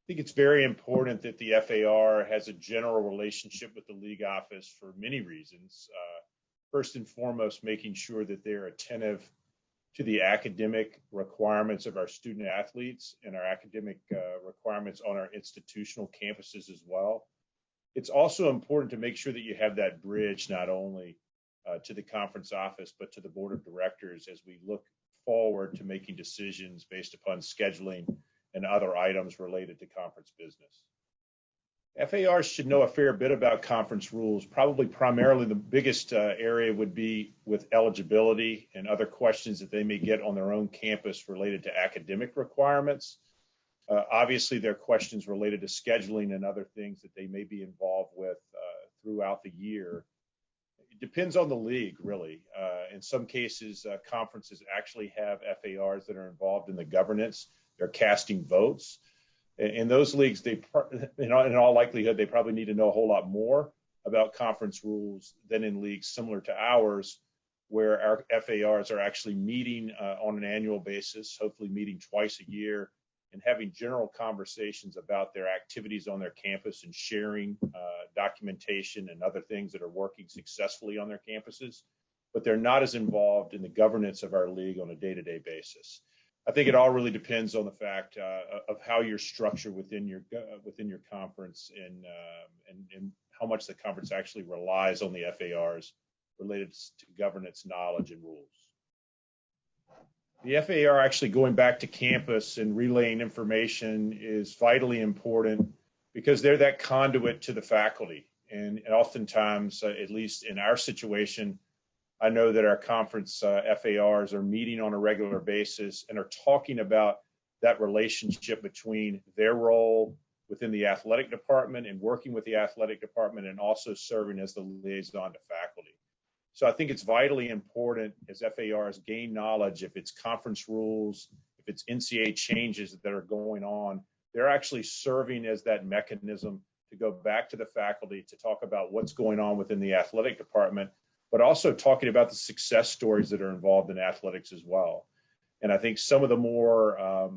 think it's very important that the FAR has a general relationship with the league office for many reasons. First and foremost, making sure that they're attentive to the academic requirements of our student athletes and our academic requirements on our institutional campuses as well. It's also important to make sure that you have that bridge not only to the conference office, but to the board of directors as we look forward to making decisions based upon scheduling and other items related to conference business. FARs should know a fair bit about conference rules. Probably primarily the biggest area would be with eligibility and other questions that they may get on their own campus related to academic requirements. Obviously, there are questions related to scheduling and other things that they may be involved with throughout the year. It depends on the league, really. In some cases, conferences actually have FARs that are involved in the governance. They're casting votes. In those leagues, in all likelihood, they probably need to know a whole lot more about conference rules than in leagues similar to ours, where our FARs are actually meeting on an annual basis, hopefully meeting twice a year, and having general conversations about their activities on their campus and sharing documentation and other things that are working successfully on their campuses. But they're not as involved in the governance of our league on a day-to-day basis. I think it all really depends on the fact of how you're structured within your conference and how much the conference actually relies on the FARs related to governance knowledge and rules. The FAR actually going back to campus and relaying information is vitally important because they're that conduit to the faculty. And oftentimes, at least in our situation, I know that our conference FARs are meeting on a regular basis and are talking about that relationship between their role within the athletic department and working with the athletic department and also serving as the liaison to faculty. So I think it's vitally important as FARs gain knowledge if it's conference rules, if it's NCAA changes that are going on, they're actually serving as that mechanism to go back to the faculty to talk about what's going on within the athletic department, but also talking about the success stories that are involved in athletics as well. And I think some of the more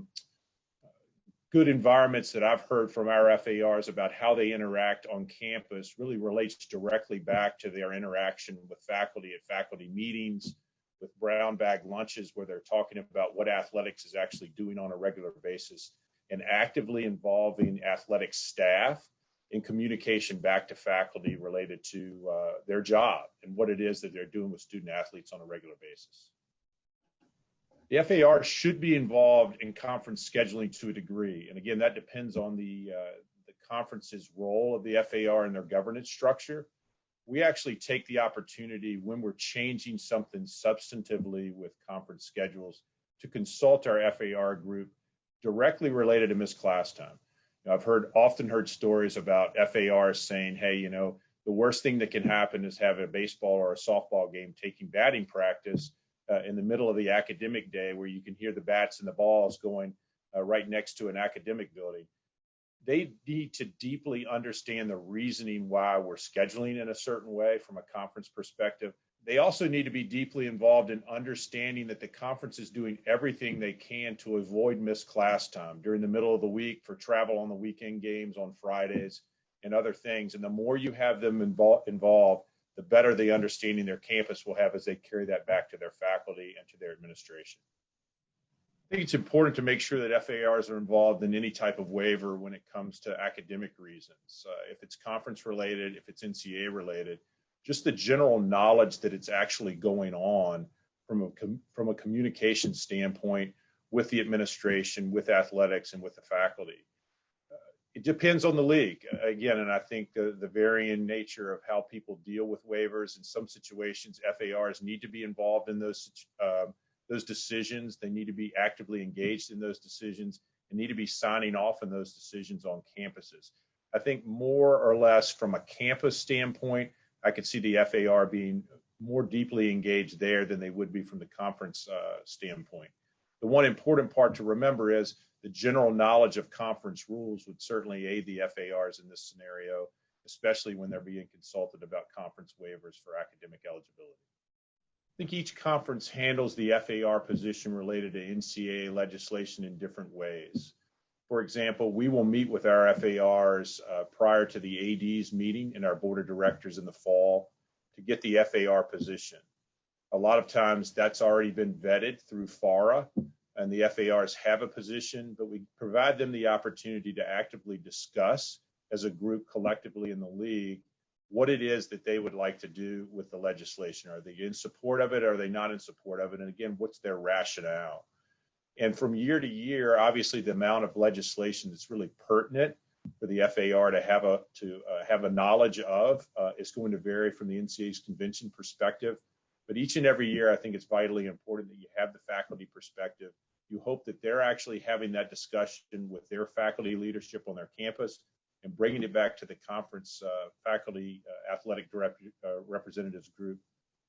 good environments that I've heard from our FARs about how they interact on campus really relates directly back to their interaction with faculty at faculty meetings, with brown bag lunches where they're talking about what athletics is actually doing on a regular basis and actively involving athletic staff in communication back to faculty related to their job and what it is that they're doing with student athletes on a regular basis. The FAR should be involved in conference scheduling to a degree. And again, that depends on the conference's role of the FAR and their governance structure. We actually take the opportunity when we're changing something substantively with conference schedules to consult our FAR group directly related to missed class time. I've often heard stories about FARs saying, hey, the worst thing that can happen is have a baseball or a softball game taking batting practice in the middle of the academic day where you can hear the bats and the balls going right next to an academic building. They need to deeply understand the reasoning why we're scheduling in a certain way from a conference perspective. They also need to be deeply involved in understanding that the conference is doing everything they can to avoid missed class time during the middle of the week for travel on the weekend games on Fridays and other things. And the more you have them involved, the better the understanding their campus will have as they carry that back to their faculty and to their administration. I think it's important to make sure that FARs are involved in any type of waiver when it comes to academic reasons. If it's conference related, if it's NCAA related, just the general knowledge that it's actually going on from a communication standpoint with the administration, with athletics, and with the faculty. It depends on the league, again, and I think the varying nature of how people deal with waivers. In some situations, FARs need to be involved in those decisions. They need to be actively engaged in those decisions and need to be signing off on those decisions on campuses. I think more or less from a campus standpoint, I could see the FAR being more deeply engaged there than they would be from the conference standpoint. The one important part to remember is the general knowledge of conference rules would certainly aid the FARs in this scenario, especially when they're being consulted about conference waivers for academic eligibility. I think each conference handles the FAR position related to NCAA legislation in different ways. For example, we will meet with our FARs prior to the AD's meeting in our board of directors in the fall to get the FAR position. A lot of times that's already been vetted through FARA, and the FARs have a position, but we provide them the opportunity to actively discuss as a group collectively in the league what it is that they would like to do with the legislation. Are they in support of it? Are they not in support of it? And again, what's their rationale? And from year to year, obviously, the amount of legislation that's really pertinent for the FAR to have a knowledge of is going to vary from the NCAA's convention perspective. But each and every year, I think it's vitally important that you have the faculty perspective. You hope that they're actually having that discussion with their faculty leadership on their campus and bringing it back to the conference faculty athletic representatives group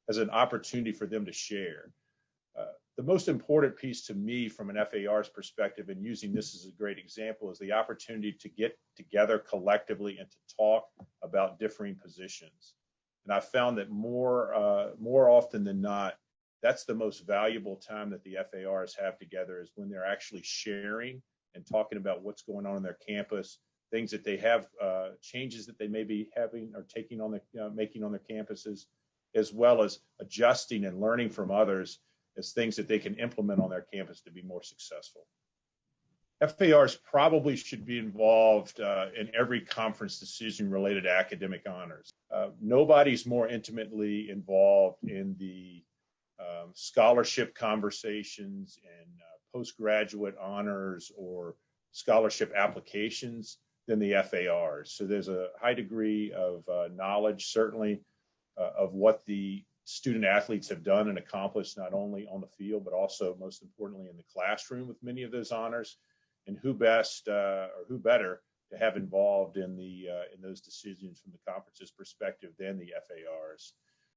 as an opportunity for them to share. The most important piece to me from an FAR's perspective, and using this as a great example, is the opportunity to get together collectively and to talk about differing positions. And I found that more often than not, that's the most valuable time that the FARs have together, is when they're actually sharing and talking about what's going on in their campus, things that they have, changes that they may be having or taking on making on their campuses, as well as adjusting and learning from others as things that they can implement on their campus to be more successful. FARs probably should be involved in every conference decision related to academic honors. Nobody's more intimately involved in the scholarship conversations and postgraduate honors or scholarship applications than the FARs. So there's a high degree of knowledge, certainly, of what the student athletes have done and accomplished, not only on the field, but also, most importantly, in the classroom with many of those honors. And who best or who better to have involved in those decisions from the conference's perspective than the FARs.